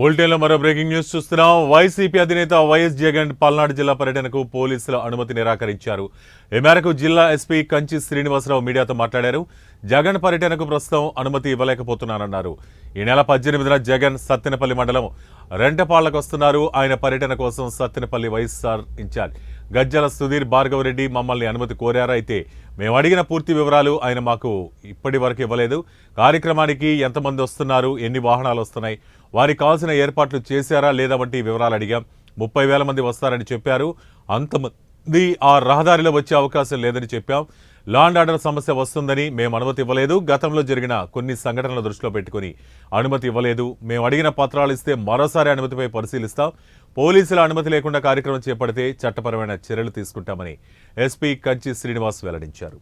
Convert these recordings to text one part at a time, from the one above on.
బులెటిన్లో మరో breaking news చూస్తున్నాం. వైసీపీ అధినేత వైఎస్ జగన్ పల్నాడు జిల్లా పర్యటనకు పోలీసుల అనుమతి నిరాకరించారు. ఈ మేరకు జిల్లా ఎస్పీ కంచి శ్రీనివాసరావు మీడియాతో మాట్లాడారు. జగన్ పర్యటనకు ప్రస్తుతం అనుమతి ఇవ్వలేకపోతున్నారన్నారు. ఈ నెల 18న జగన్ సత్తెనపల్లి మండలం రెంటపాళ్లకు వస్తున్నారు. ఆయన పర్యటన కోసం సత్తెనపల్లి వైఎస్ఆర్ ఇన్ఛార్జ్ గజ్జల సుధీర్ భార్గవరెడ్డి మమ్మల్ని అనుమతి కోరారు. అయితే మేము అడిగిన పూర్తి వివరాలు ఆయన మాకు ఇప్పటి వరకు ఇవ్వలేదు. కార్యక్రమానికి ఎంతమంది వస్తున్నారు, ఎన్ని వాహనాలు వస్తున్నాయి, వారికి కావాల్సిన ఏర్పాట్లు చేశారా లేదా వంటి వివరాలు అడిగాం. 30,000 మంది వస్తారని చెప్పారు. అంతమంది ఆ రహదారిలో వచ్చే అవకాశం లేదని చెప్పాం. లా అండ్ ఆర్డర్ సమస్య వస్తుందని మేము అనుమతి ఇవ్వలేదు. గతంలో జరిగిన కొన్ని సంఘటనల దృష్టిలో పెట్టుకుని అనుమతి ఇవ్వలేదు. మేము అడిగిన పత్రాలు ఇస్తే మరోసారి అనుమతిపై పరిశీలిస్తాం. పోలీసుల అనుమతి లేకుండా కార్యక్రమం చేపడితే చట్టపరమైన చర్యలు తీసుకుంటామని ఎస్పీ కంచి శ్రీనివాస్ వెల్లడించారు.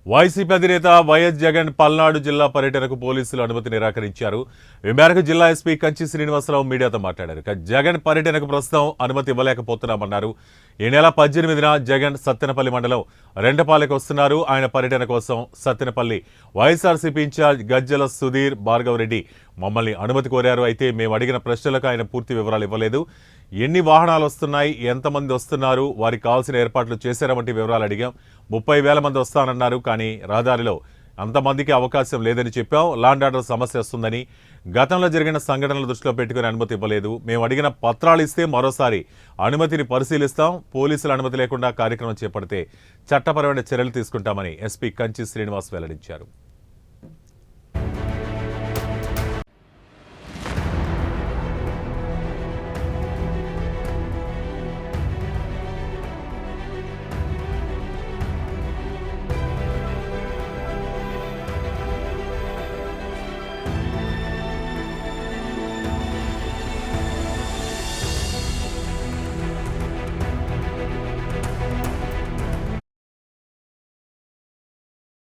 వైసీపీ అధినేత వైఎస్ జగన్ పల్నాడు జిల్లా పర్యటనకు పోలీసులు అనుమతి నిరాకరించారు. ఈ మేరకు జిల్లా ఎస్పీ కంచి శ్రీనివాసరావు మీడియాతో మాట్లాడారు. జగన్ పర్యటనకు ప్రస్తుతం అనుమతి ఇవ్వలేకపోతున్నామన్నారు. ఈ నెల 18న జగన్ సత్తెనపల్లి మండలం రెంటపాలెకు వస్తున్నారు. ఆయన పర్యటన కోసం సత్తెనపల్లి వైఎస్ఆర్సీపీ ఇన్ఛార్జ్ గజ్జల సుధీర్ భార్గవరెడ్డి మమ్మల్ని అనుమతి కోరారు. అయితే మేము అడిగిన ప్రశ్నలకు ఆయన పూర్తి వివరాలు ఇవ్వలేదు. ఎన్ని వాహనాలు వస్తున్నాయి, ఎంతమంది వస్తున్నారు, వారికి కావాల్సిన ఏర్పాట్లు చేశారా వంటి వివరాలు అడిగాం. 30,000 మంది వస్తానన్నారు. కానీ రహదారిలో అంతమందికి అవకాశం లేదని చెప్పాం. లా అండ్ ఆర్డర్ సమస్య వస్తుందని, గతంలో జరిగిన సంఘటనల దృష్టిలో పెట్టుకుని అనుమతి ఇవ్వలేదు. మేము అడిగిన పత్రాలు ఇస్తే మరోసారి అనుమతిని పరిశీలిస్తాం. పోలీసుల అనుమతి లేకుండా కార్యక్రమం చేపడితే చట్టపరమైన చర్యలు తీసుకుంటామని ఎస్పీ కంచి శ్రీనివాస్ వెల్లడించారు.